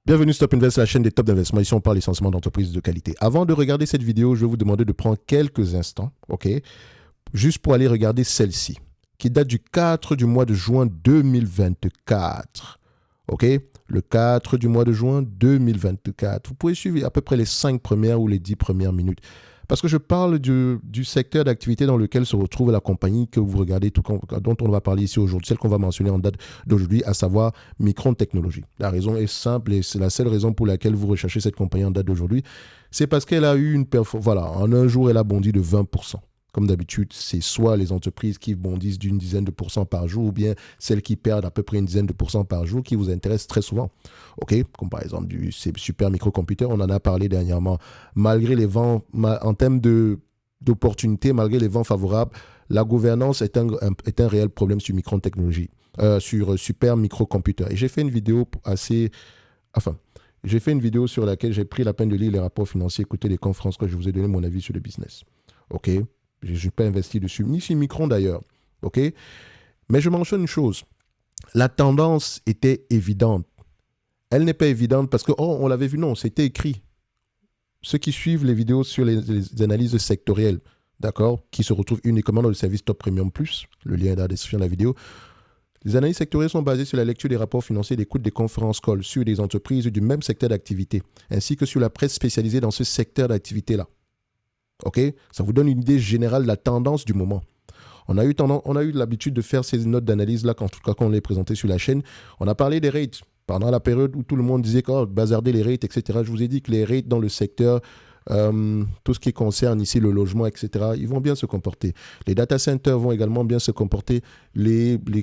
Bienvenue Stop Invest, la chaîne des top d'investissement. Ici, on parle essentiellement d'entreprises de qualité. Avant de regarder cette vidéo, je vais vous demander de prendre quelques instants, ok, juste pour aller regarder celle-ci, qui date du 4 du mois de juin 2024. Ok, le 4 du mois de juin 2024. Vous pouvez suivre à peu près les 5 premières ou les 10 premières minutes. Parce que je parle du secteur d'activité dans lequel se retrouve la compagnie que vous regardez, dont on va parler ici aujourd'hui, celle qu'on va mentionner en date d'aujourd'hui, à savoir Micron Technology. La raison est simple et c'est la seule raison pour laquelle vous recherchez cette compagnie en date d'aujourd'hui. C'est parce qu'elle a eu une performance. Voilà, en un jour, elle a bondi de 20%. Comme d'habitude, c'est soit les entreprises qui bondissent d'une dizaine de pourcents par jour ou bien celles qui perdent à peu près une dizaine de pourcents par jour qui vous intéressent très souvent. OK? Comme par exemple du super microcomputer, on en a parlé dernièrement. Malgré les vents, en termes d'opportunités, malgré les vents favorables, la gouvernance est un réel problème sur Micron Technology, sur super microcomputer. Et j'ai fait une vidéo j'ai fait une vidéo sur laquelle j'ai pris la peine de lire les rapports financiers, écouter les conférences que je vous ai donné mon avis sur le business. OK? Je ne suis pas investi dessus, ni sur Micron d'ailleurs. OK? Mais je mentionne une chose. La tendance était évidente. Elle n'est pas évidente parce que, on l'avait vu, non, c'était écrit. Ceux qui suivent les vidéos sur les analyses sectorielles, d'accord, qui se retrouvent uniquement dans le service Top Premium Plus, le lien est dans la description de la vidéo. Les analyses sectorielles sont basées sur la lecture des rapports financiers, l'écoute des conférences calls sur des entreprises du même secteur d'activité, ainsi que sur la presse spécialisée dans ce secteur d'activité-là. OK? Ça vous donne une idée générale de la tendance du moment. On a eu l'habitude de faire ces notes d'analyse-là, en tout cas quand on les présentait sur la chaîne. On a parlé des rates. Pendant la période où tout le monde disait que bazarder les rates, etc., je vous ai dit que les rates dans le secteur, tout ce qui concerne ici le logement, etc., ils vont bien se comporter. Les data centers vont également bien se comporter.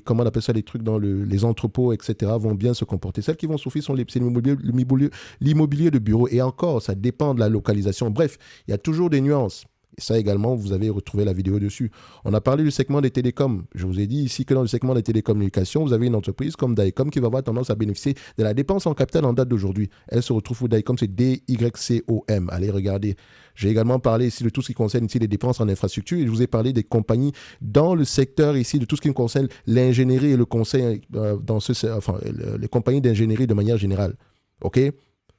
Comment on appelle ça, les trucs dans les entrepôts, etc., vont bien se comporter. Celles qui vont souffrir sont l'immobilier de bureau. Et encore, ça dépend de la localisation. Bref, il y a toujours des nuances. Et ça également, vous avez retrouvé la vidéo dessus. On a parlé du segment des télécoms. Je vous ai dit ici que dans le segment des télécommunications, vous avez une entreprise comme Dycom qui va avoir tendance à bénéficier de la dépense en capital en date d'aujourd'hui. Elle se retrouve où Dycom, c'est DYCOM. Allez regarder. J'ai également parlé ici de tout ce qui concerne ici les dépenses en infrastructure et je vous ai parlé des compagnies dans le secteur ici, de tout ce qui concerne l'ingénierie et le conseil, les compagnies d'ingénierie de manière générale. OK?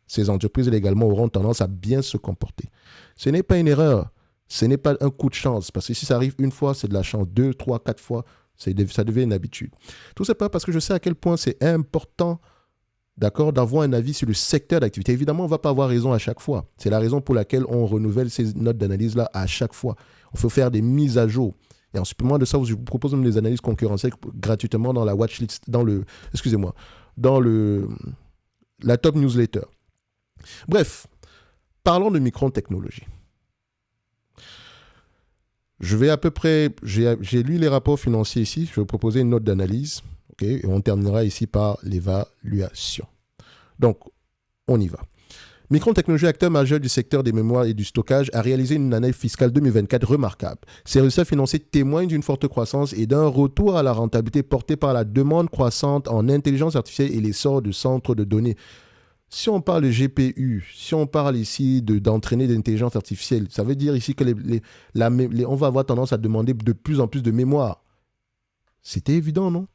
Ces entreprises également auront tendance à bien se comporter. Ce n'est pas une erreur. Ce n'est pas un coup de chance, parce que si ça arrive une fois, c'est de la chance. 2, 3, 4 fois, ça devient une habitude. Tout ça parce que je sais à quel point c'est important, d'accord, d'avoir un avis sur le secteur d'activité. Évidemment, on ne va pas avoir raison à chaque fois. C'est la raison pour laquelle on renouvelle ces notes d'analyse-là à chaque fois. Il faut faire des mises à jour. Et en supplément de ça, je vous propose même des analyses concurrentielles gratuitement dans la watchlist, dans la top newsletter. Bref, parlons de Micron Technology. Je vais à peu près, j'ai lu les rapports financiers ici, je vais vous proposer une note d'analyse, ok, et on terminera ici par l'évaluation. Donc, on y va. Micron Technology, acteur majeur du secteur des mémoires et du stockage, a réalisé une année fiscale 2024 remarquable. Ses résultats financiers témoignent d'une forte croissance et d'un retour à la rentabilité porté par la demande croissante en intelligence artificielle et l'essor de centres de données. Si on parle de GPU, si on parle ici d'entraîner l'intelligence artificielle, ça veut dire ici que on va avoir tendance à demander de plus en plus de mémoire. C'était évident, non?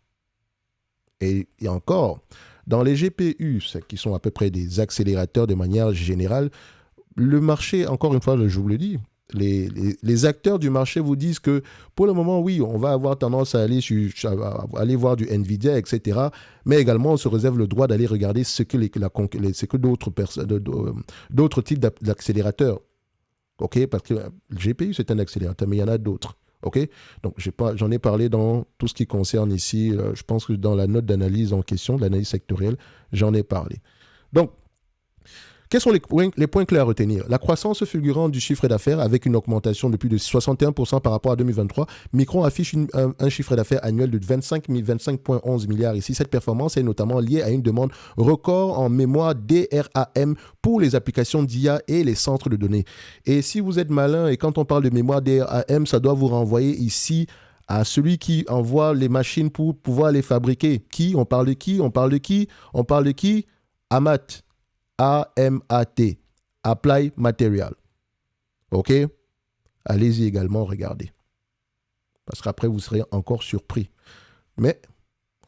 Et encore, dans les GPU, qui sont à peu près des accélérateurs de manière générale, le marché, encore une fois, je vous le dis, les acteurs du marché vous disent que pour le moment, oui, on va avoir tendance à aller voir du Nvidia, etc. Mais également, on se réserve le droit d'aller regarder ce que d'autres types d'accélérateurs. OK? Parce que le GPU, c'est un accélérateur, mais il y en a d'autres. OK? Donc, j'en ai parlé dans tout ce qui concerne ici, je pense que dans la note d'analyse en question, l'analyse sectorielle, j'en ai parlé. Donc, quels sont les points clés à retenir? La croissance fulgurante du chiffre d'affaires avec une augmentation de plus de 61% par rapport à 2023. Micron affiche un chiffre d'affaires annuel de 25,11 milliards ici. Cette performance est notamment liée à une demande record en mémoire DRAM pour les applications d'IA et les centres de données. Et si vous êtes malin et quand on parle de mémoire DRAM, ça doit vous renvoyer ici à celui qui envoie les machines pour pouvoir les fabriquer. On parle de qui? On parle de qui? AMAT. AMAT, Apply Material. OK? Allez-y également, regardez. Parce qu'après, vous serez encore surpris. Mais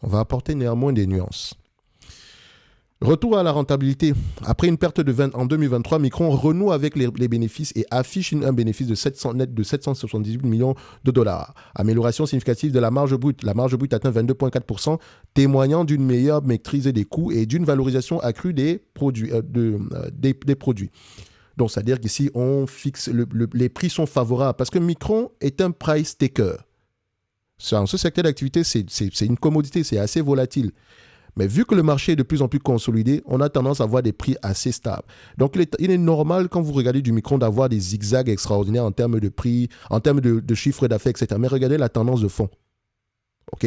on va apporter néanmoins des nuances. Retour à la rentabilité. Après une perte de 20 en 2023, Micron renoue avec les bénéfices et affiche un bénéfice net de 778 millions de dollars. Amélioration significative de la marge brute. La marge brute atteint 22,4%, témoignant d'une meilleure maîtrise des coûts et d'une valorisation accrue des produits. Des produits. Donc, c'est-à-dire qu'ici, on fixe les prix sont favorables parce que Micron est un price taker. Dans ce secteur d'activité, c'est une commodité, c'est assez volatile. Mais vu que le marché est de plus en plus consolidé, on a tendance à avoir des prix assez stables. Donc, il est normal, quand vous regardez du Micron, d'avoir des zigzags extraordinaires en termes de prix, en termes de chiffre d'affaires, etc. Mais regardez la tendance de fond. OK?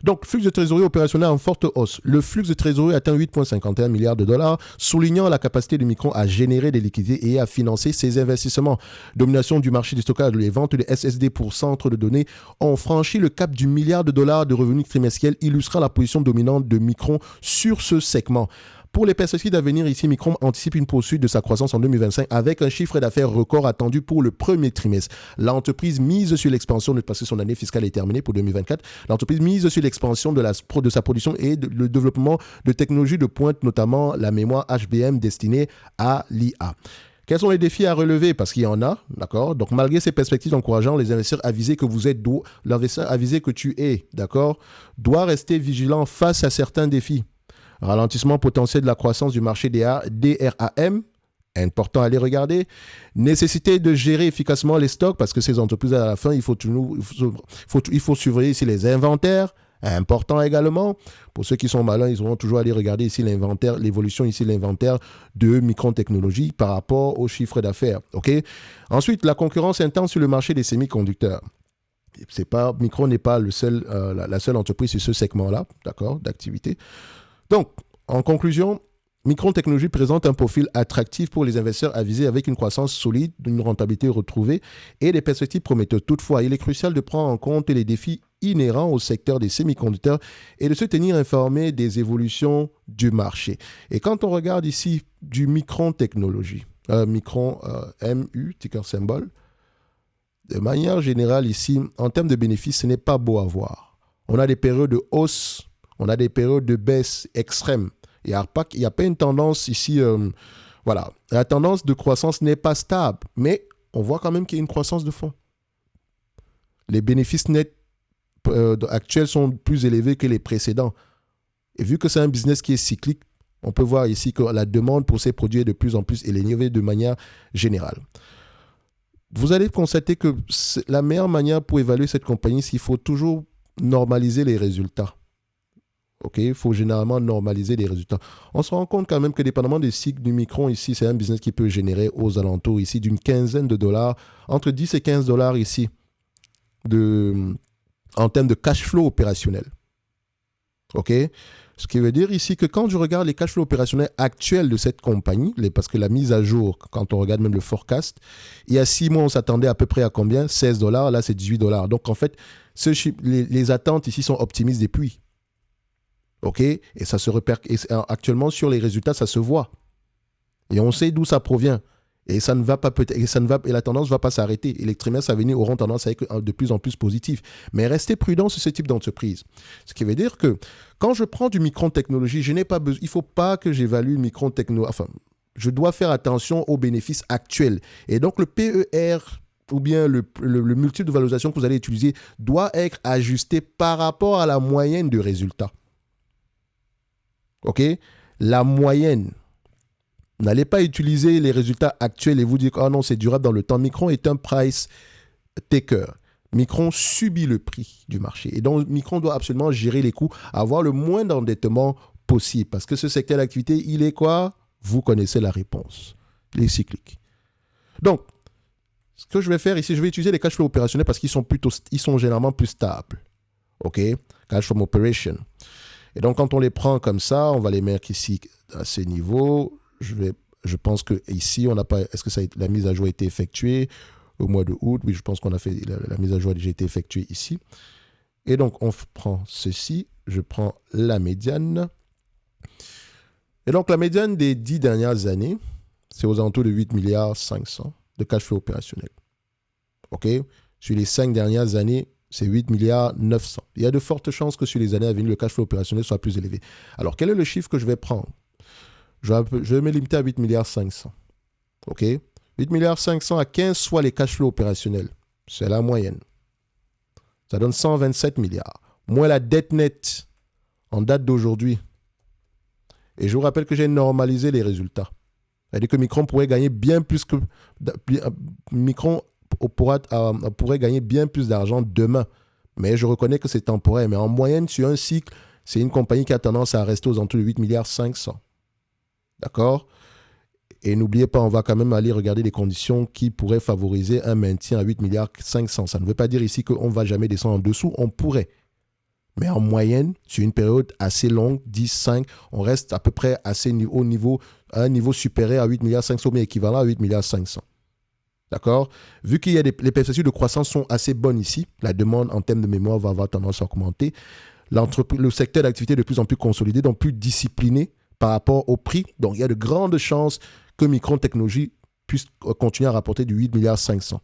Donc, flux de trésorerie opérationnel en forte hausse. Le flux de trésorerie atteint 8,51 milliards de dollars, soulignant la capacité de Micron à générer des liquidités et à financer ses investissements. Domination du marché du stockage. Les ventes de SSD pour centres de données ont franchi le cap du milliard de dollars de revenus trimestriels, illustrant la position dominante de Micron sur ce segment. Pour les perspectives d'avenir, ici, Micron anticipe une poursuite de sa croissance en 2025 avec un chiffre d'affaires record attendu pour le premier trimestre. L'entreprise mise sur l'expansion, parce que son année fiscale est terminée pour 2024, l'entreprise mise sur l'expansion de sa production et le développement de technologies de pointe, notamment la mémoire HBM destinée à l'IA. Quels sont les défis à relever? Parce qu'il y en a, d'accord? Donc, malgré ces perspectives encourageantes, les investisseurs avisés que vous êtes, l'investisseur avisé que tu es, d'accord, doit rester vigilant face à certains défis. Ralentissement potentiel de la croissance du marché des DRAM, important à les regarder. Nécessité de gérer efficacement les stocks parce que ces entreprises, à la fin, il faut surveiller ici les inventaires. Important également. Pour ceux qui sont malins, ils auront toujours à aller regarder ici l'inventaire, l'évolution ici, l'inventaire de Micron Technologies par rapport au chiffre d'affaires. OK? Ensuite, la concurrence intense sur le marché des semi-conducteurs. Micron n'est pas la seule entreprise sur ce segment-là, d'accord, d'activité. Donc, en conclusion, Micron Technologies présente un profil attractif pour les investisseurs avisés avec une croissance solide, une rentabilité retrouvée et des perspectives prometteuses. Toutefois, il est crucial de prendre en compte les défis inhérents au secteur des semi-conducteurs et de se tenir informé des évolutions du marché. Et quand on regarde ici du Micron Technologies, Micron MU, ticker symbole, de manière générale ici, en termes de bénéfices, ce n'est pas beau à voir. On a des périodes de hausse. On a des périodes de baisse extrêmes. Il n'y a pas une tendance ici. Voilà. La tendance de croissance n'est pas stable, mais on voit quand même qu'il y a une croissance de fond. Les bénéfices nets actuels sont plus élevés que les précédents. Et vu que c'est un business qui est cyclique, on peut voir ici que la demande pour ces produits est de plus en plus élevée de manière générale. Vous allez constater que la meilleure manière pour évaluer cette compagnie, c'est qu'il faut toujours normaliser les résultats. OK, il faut généralement normaliser les résultats. On se rend compte quand même que dépendamment des cycles du Micron, ici, c'est un business qui peut générer aux alentours ici d'une quinzaine de dollars, entre 10 et 15 dollars ici, en termes de cash flow opérationnel. OK? Ce qui veut dire ici que quand je regarde les cash flows opérationnels actuels de cette compagnie, parce que la mise à jour, quand on regarde même le forecast, il y a 6 mois, on s'attendait à peu près à combien? 16 dollars, là c'est 18 dollars. Donc en fait, les attentes ici sont optimistes depuis. OK? Et ça se actuellement sur les résultats, ça se voit. Et on sait d'où ça provient. Et ça ne va pas et la tendance ne va pas s'arrêter. Et les trimestres à venir auront tendance à être de plus en plus positifs. Mais restez prudent sur ce type d'entreprise. Ce qui veut dire que quand je prends du Micron Technologies, il ne faut pas que j'évalue Micron Technologies. Enfin, je dois faire attention aux bénéfices actuels. Et donc le PER ou bien le multiple de valorisation que vous allez utiliser doit être ajusté par rapport à la moyenne de résultats. OK? La moyenne. N'allez pas utiliser les résultats actuels et vous dire « Ah non, c'est durable dans le temps ». Micron est un price taker. Micron subit le prix du marché. Et donc, Micron doit absolument gérer les coûts, avoir le moins d'endettement possible. Parce que ce secteur d'activité, il est quoi? Vous connaissez la réponse. Les cycliques. Donc, ce que je vais faire ici, je vais utiliser les cash flows opérationnels parce qu'ils sont généralement plus stables. OK? Cash from operation. Et donc, quand on les prend comme ça, on va les mettre ici à ce niveau. Je pense que ici, on n'a pas. Est-ce que la mise à jour a été effectuée au mois de août? Oui, je pense qu'on a fait la mise à jour a déjà été effectuée ici. Et donc, on prend ceci. Je prends la médiane. Et donc, la médiane des 10 dernières années, c'est aux alentours de 8 milliards 500 de cash flow opérationnel. OK? Sur les 5 dernières années, c'est 8 milliards 900. Il y a de fortes chances que sur les années à venir, le cash flow opérationnel soit plus élevé. Alors, quel est le chiffre que je vais prendre? Je vais me limiter à 8 milliards 500. OK? 8 milliards 500 à 15 fois les cash flows opérationnels. C'est la moyenne. Ça donne 127 milliards. Moins la dette nette en date d'aujourd'hui. Et je vous rappelle que j'ai normalisé les résultats. C'est-à-dire que Micron pourrait gagner bien plus que... Micron pourrait gagner bien plus d'argent demain. Mais je reconnais que c'est temporaire. Mais en moyenne, sur un cycle, c'est une compagnie qui a tendance à rester aux alentours de 8 milliards 500. D'accord? Et n'oubliez pas, on va quand même aller regarder les conditions qui pourraient favoriser un maintien à 8 milliards 500. Ça ne veut pas dire ici qu'on ne va jamais descendre en dessous. On pourrait. Mais en moyenne, sur une période assez longue, 10, 5, on reste à peu près assez au niveau, à un niveau supérieur à 8 milliards 500, mais équivalent à 8 milliards 500. D'accord? Vu qu'il y a les perspectives de croissance sont assez bonnes ici, la demande en termes de mémoire va avoir tendance à augmenter. Le secteur d'activité est de plus en plus consolidé, donc plus discipliné par rapport au prix. Donc, il y a de grandes chances que Micron Technologies puisse continuer à rapporter du 8 milliards 500.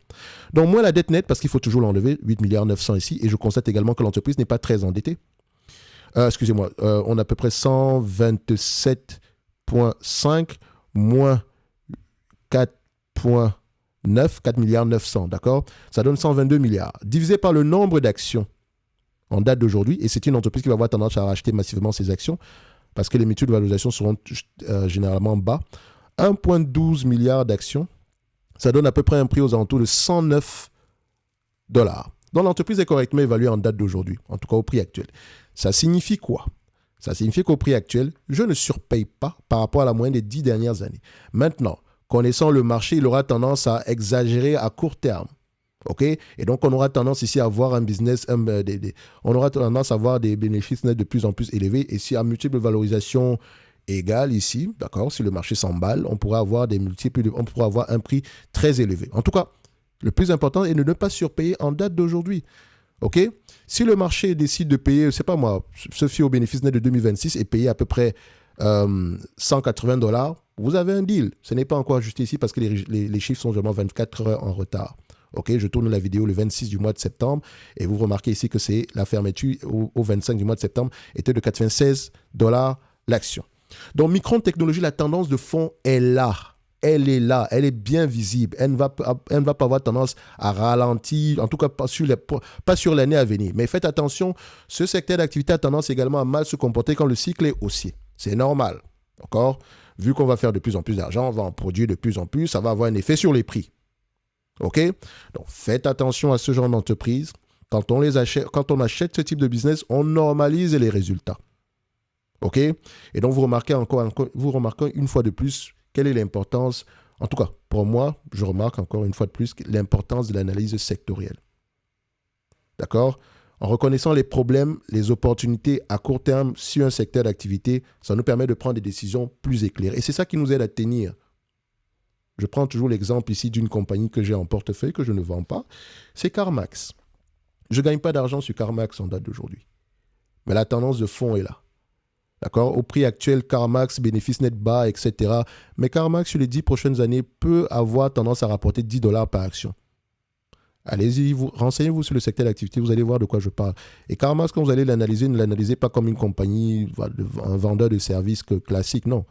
Donc, moins la dette nette, parce qu'il faut toujours l'enlever, 8 milliards 900 ici, et je constate également que l'entreprise n'est pas très endettée. Excusez-moi, on a à peu près 127,5 moins 4,9, 4 milliards 900, d'accord? Ça donne 122 milliards. Divisé par le nombre d'actions en date d'aujourd'hui, et c'est une entreprise qui va avoir tendance à racheter massivement ses actions, parce que les multiples de valorisation seront généralement bas. 1,12 milliard d'actions, ça donne à peu près un prix aux alentours de 109 $. Donc l'entreprise est correctement évaluée en date d'aujourd'hui, en tout cas au prix actuel. Ça signifie quoi? Ça signifie qu'au prix actuel, je ne surpaye pas par rapport à la moyenne des 10 dernières années. Maintenant, connaissant le marché, il aura tendance à exagérer à court terme. OK? Et donc, on aura tendance ici à avoir un business, on aura tendance à avoir des bénéfices nets de plus en plus élevés. Et si à multiples valorisations égales ici, d'accord, si le marché s'emballe, on pourra avoir on pourra avoir un prix très élevé. En tout cas, le plus important est de ne pas surpayer en date d'aujourd'hui. OK? Si le marché décide de payer, je ne sais pas moi, se fier au bénéfice net de 2026 et payer à peu près 180 $, vous avez un deal. Ce n'est pas encore ajusté ici parce que les chiffres sont seulement 24 heures en retard. OK, je tourne la vidéo le 26 du mois de septembre et vous remarquez ici que c'est la fermeture au 25 du mois de septembre était de 96 $ l'action. Donc, Micron Technologies, la tendance de fond est là. Elle est là, elle est bien visible. Elle ne va pas avoir tendance à ralentir, en tout cas pas sur l'année à venir. Mais faites attention, ce secteur d'activité a tendance également à mal se comporter quand le cycle est haussier. C'est normal, d'accord? Vu qu'on va faire de plus en plus d'argent, on va en produire de plus en plus, ça va avoir un effet sur les prix. OK? Donc, faites attention à ce genre d'entreprise. Quand on achète ce type de business, on normalise les résultats. OK? Et donc, vous remarquez une fois de plus quelle est l'importance, en tout cas, pour moi, je remarque encore une fois de plus l'importance de l'analyse sectorielle. D'accord? En reconnaissant les problèmes, les opportunités à court terme sur un secteur d'activité, ça nous permet de prendre des décisions plus éclairées. Et c'est ça qui nous aide à tenir. Je prends toujours l'exemple ici d'une compagnie que j'ai en portefeuille, que je ne vends pas. C'est CarMax. Je ne gagne pas d'argent sur CarMax en date d'aujourd'hui. Mais la tendance de fond est là. D'accord? Au prix actuel, CarMax, bénéfice net bas, etc. Mais CarMax, sur les 10 prochaines années, peut avoir tendance à rapporter 10 $ par action. Allez-y, renseignez-vous sur le secteur d'activité, vous allez voir de quoi je parle. Et CarMax, quand vous allez l'analyser, ne l'analysez pas comme une compagnie, un vendeur de services classique, non.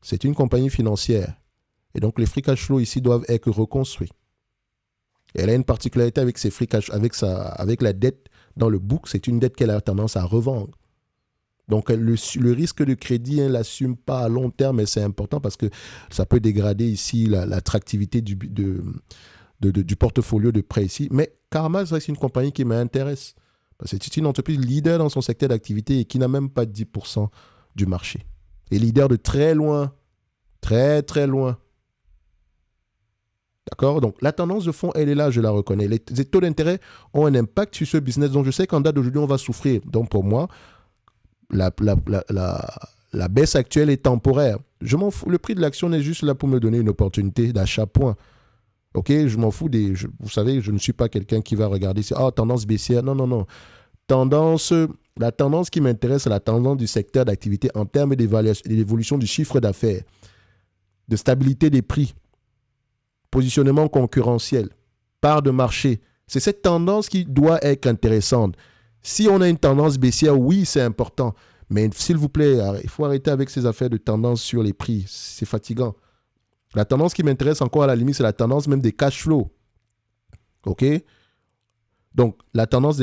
C'est une compagnie financière. Et donc, les free cash flow ici doivent être reconstruits. Et elle a une particularité avec ses free cash, avec la dette dans le book, c'est une dette qu'elle a tendance à revendre. Donc, le risque de crédit, elle ne l'assume pas à long terme, mais c'est important parce que ça peut dégrader ici l'attractivité du portfolio de prêt ici. Mais CarMax reste une compagnie qui m'intéresse. Parce que c'est une entreprise leader dans son secteur d'activité et qui n'a même pas 10% du marché. Et leader de très loin. Très, très loin. D'accord? Donc, la tendance de fond, elle est là, je la reconnais. Les taux d'intérêt ont un impact sur ce business. Donc, je sais qu'en date d'aujourd'hui, on va souffrir. Donc, pour moi, la baisse actuelle est temporaire. Je m'en fous. Le prix de l'action est juste là pour me donner une opportunité d'achat, point. OK? Je m'en fous vous savez, je ne suis pas quelqu'un qui va regarder tendance baissière. Non, non, non. La tendance qui m'intéresse, c'est la tendance du secteur d'activité en termes d'évolution du chiffre d'affaires, de stabilité des prix, positionnement concurrentiel, part de marché, C'est cette tendance qui doit être intéressante. Si on a une tendance baissière, oui, c'est important. Mais s'il vous plaît, il faut arrêter avec ces affaires de tendance sur les prix. C'est fatigant. La tendance qui m'intéresse encore à la limite, c'est la tendance même des cash flows. OK? Donc, la tendance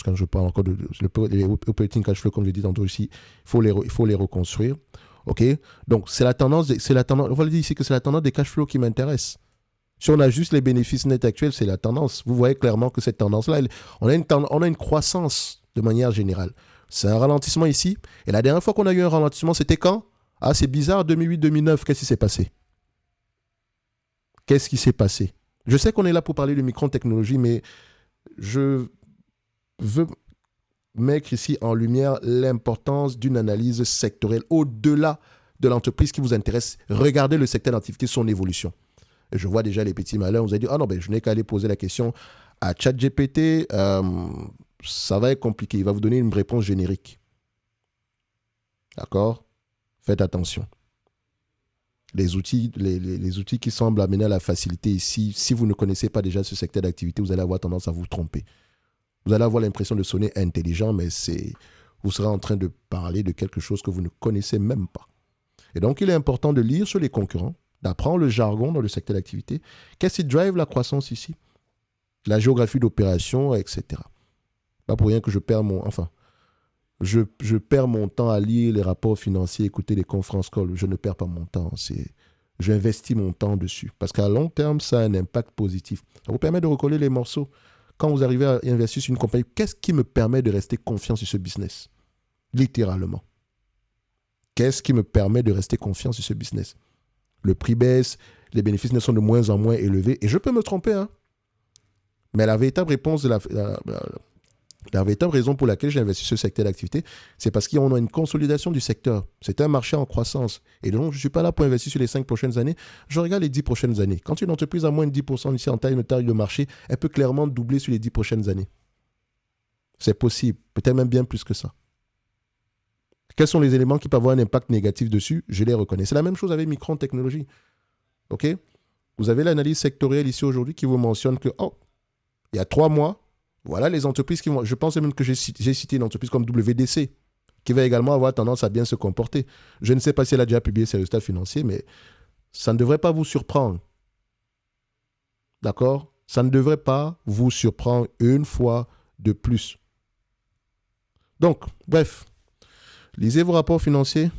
quand je parle encore de operating cash flow, comme je l'ai dit tantôt ici, il faut les reconstruire. OK? Donc, c'est la tendance, on va le dire ici que c'est la tendance des cash flows qui m'intéresse. Si on a juste les bénéfices nets actuels, c'est la tendance. Vous voyez clairement que cette tendance-là, on a une croissance de manière générale. C'est un ralentissement ici. Et la dernière fois qu'on a eu un ralentissement, c'était quand? Ah, c'est bizarre, 2008-2009. Qu'est-ce qui s'est passé? Qu'est-ce qui s'est passé? Je sais qu'on est là pour parler de micro-technologie, mais je veux mettre ici en lumière l'importance d'une analyse sectorielle au-delà de l'entreprise qui vous intéresse. Regardez le secteur d'activité, son évolution. Et je vois déjà les petits malins, vous avez dit, ah non, je n'ai qu'à aller poser la question à ChatGPT, ça va être compliqué, il va vous donner une réponse générique. D'accord? Faites attention. Les outils qui semblent amener à la facilité ici, si vous ne connaissez pas déjà ce secteur d'activité, vous allez avoir tendance à vous tromper. Vous allez avoir l'impression de sonner intelligent, mais vous serez en train de parler de quelque chose que vous ne connaissez même pas. Et donc, il est important de lire sur les concurrents, d'apprendre le jargon dans le secteur d'activité. Qu'est-ce qui drive la croissance ici? La géographie d'opération, etc. Pas pour rien que je perds mon temps à lire les rapports financiers, écouter les conférences calls. Je ne perds pas mon temps. J'investis mon temps dessus. Parce qu'à long terme, ça a un impact positif. Ça vous permet de recoller les morceaux. Quand vous arrivez à investir sur une compagnie, qu'est-ce qui me permet de rester confiant sur ce business? Littéralement. Qu'est-ce qui me permet de rester confiant sur ce business? Le prix baisse, les bénéfices ne sont de moins en moins élevés. Et je peux me tromper, hein. Mais la véritable réponse, la véritable raison pour laquelle j'ai investi sur ce secteur d'activité, c'est parce qu'on a une consolidation du secteur. C'est un marché en croissance. Et donc, je ne suis pas là pour investir sur les 5 prochaines années. Je regarde les 10 prochaines années. Quand une entreprise a moins de 10% ici en taille de marché, elle peut clairement doubler sur les 10 prochaines années. C'est possible. Peut-être même bien plus que ça. Quels sont les éléments qui peuvent avoir un impact négatif dessus? Je les reconnais. C'est la même chose avec Micron Technologies. OK? Vous avez l'analyse sectorielle ici aujourd'hui qui vous mentionne que, il y a 3 mois, voilà les entreprises qui vont... Je pense même que j'ai cité une entreprise comme WDC, qui va également avoir tendance à bien se comporter. Je ne sais pas si elle a déjà publié ses résultats financiers, mais ça ne devrait pas vous surprendre. D'accord? Ça ne devrait pas vous surprendre une fois de plus. Donc, bref, lisez vos rapports financiers,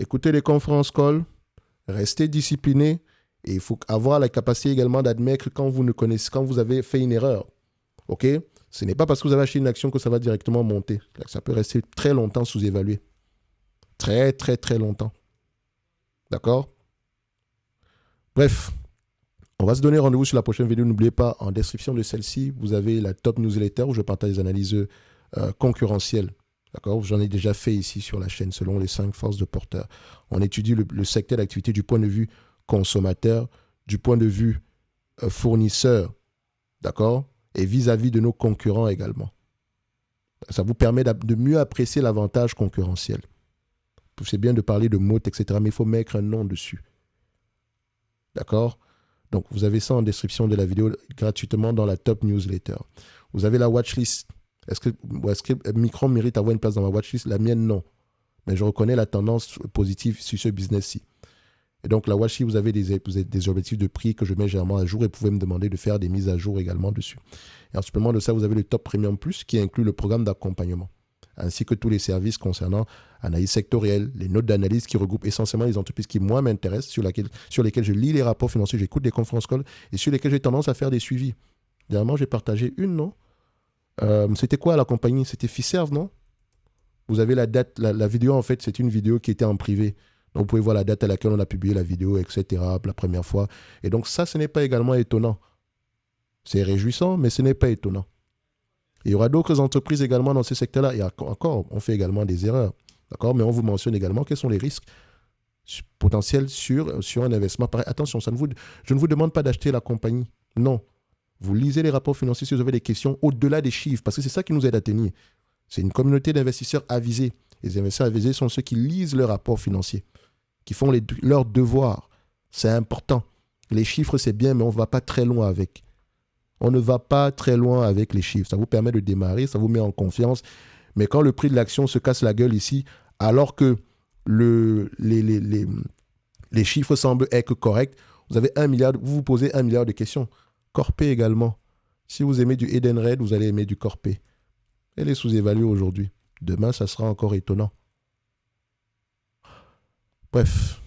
écoutez les conférences calls, restez discipliné. Et il faut avoir la capacité également d'admettre quand vous avez fait une erreur. OK? Ce n'est pas parce que vous avez acheté une action que ça va directement monter. Ça peut rester très longtemps sous-évalué. Très, très, très longtemps. D'accord? Bref, on va se donner rendez-vous sur la prochaine vidéo. N'oubliez pas, en description de celle-ci, vous avez la top newsletter où je partage des analyses concurrentielles. D'accord? J'en ai déjà fait ici sur la chaîne selon les 5 forces de porteur. On étudie le secteur d'activité du point de vue consommateur, du point de vue fournisseur, d'accord? Et vis-à-vis de nos concurrents également. Ça vous permet de mieux apprécier l'avantage concurrentiel. C'est bien de parler de mots, etc., mais il faut mettre un nom dessus. D'accord? Donc, vous avez ça en description de la vidéo gratuitement dans la top newsletter. Vous avez la watchlist. Est-ce que Micron mérite d'avoir une place dans ma watchlist? La mienne, non. Mais je reconnais la tendance positive sur ce business-ci. Et donc, la watchlist, vous avez des objectifs de prix que je mets généralement à jour et vous pouvez me demander de faire des mises à jour également dessus. Et en supplément de ça, vous avez le Top Premium Plus qui inclut le programme d'accompagnement, ainsi que tous les services concernant analyse sectorielle, les notes d'analyse qui regroupent essentiellement les entreprises qui, moi, m'intéressent, sur lesquelles je lis les rapports financiers, j'écoute des conférences calls et sur lesquelles j'ai tendance à faire des suivis. Dernièrement, j'ai partagé une, non? C'était quoi la compagnie? C'était Fiserv, non? Vous avez la date, la vidéo, en fait, c'est une vidéo qui était en privé. Donc, vous pouvez voir la date à laquelle on a publié la vidéo, etc., la première fois. Et donc, ça, ce n'est pas également étonnant. C'est réjouissant, mais ce n'est pas étonnant. Il y aura d'autres entreprises également dans ce secteur-là. Et encore, on fait également des erreurs. D'accord? Mais on vous mentionne également quels sont les risques potentiels sur un investissement. Pareil, attention, je ne vous demande pas d'acheter la compagnie. Non. Vous lisez les rapports financiers si vous avez des questions au-delà des chiffres, parce que c'est ça qui nous aide à tenir. C'est une communauté d'investisseurs avisés. Les investisseurs avisés sont ceux qui lisent leurs rapports financiers, qui font leurs devoirs. C'est important. Les chiffres, c'est bien, mais on ne va pas très loin avec. On ne va pas très loin avec les chiffres. Ça vous permet de démarrer, ça vous met en confiance. Mais quand le prix de l'action se casse la gueule ici, alors que les chiffres semblent être corrects, vous avez 1 milliard, vous vous posez 1 milliard de questions. Corpé également. Si vous aimez du Edenred, vous allez aimer du Corpé. Elle est sous-évaluée aujourd'hui. Demain, ça sera encore étonnant. Bref.